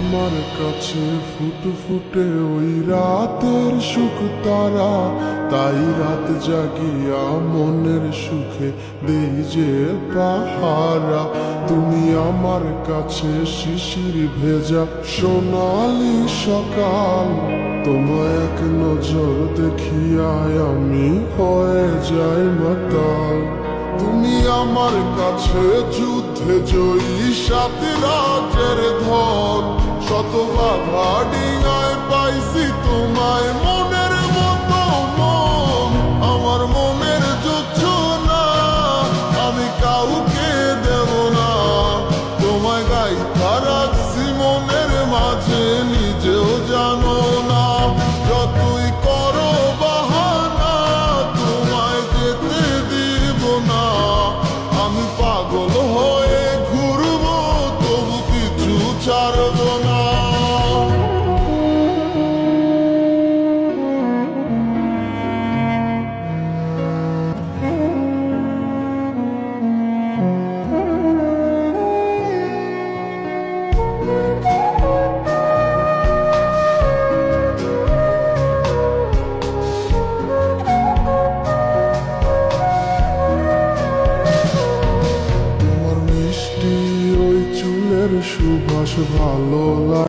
আমার কাছে ফুটফুটে ওই রাতের সুখ তারা, তাই রাত জাগিয়া মনের সুখে দেই যে পাহারা। তুমি আমার কাছে শিশির ভেজা সোনালি সকাল, তোমায় এক নজর দেখিয়ায় আমি হয়ে যাই মাতাল। তুমি আমার কাছে যুদ্ধে জয়ী সাত রাজের ধন, শত বাধা ডিঙায় পাইছি তোমায় মনের মতো মন। আমার মনের যুদ্ধ না আমি কাউকে দেব না, তোমায় গাইথা রাখছি মনের মাঝে নিজেও জানো না। যতই করো বাহানা তোমায় যেতে দিব না, আমি পাগল হয়ে ঘুরবো তবু কিছু ছাড়ব না। তোমার মিষ্টি ওই চুলের সুবাস ভালো লাগে।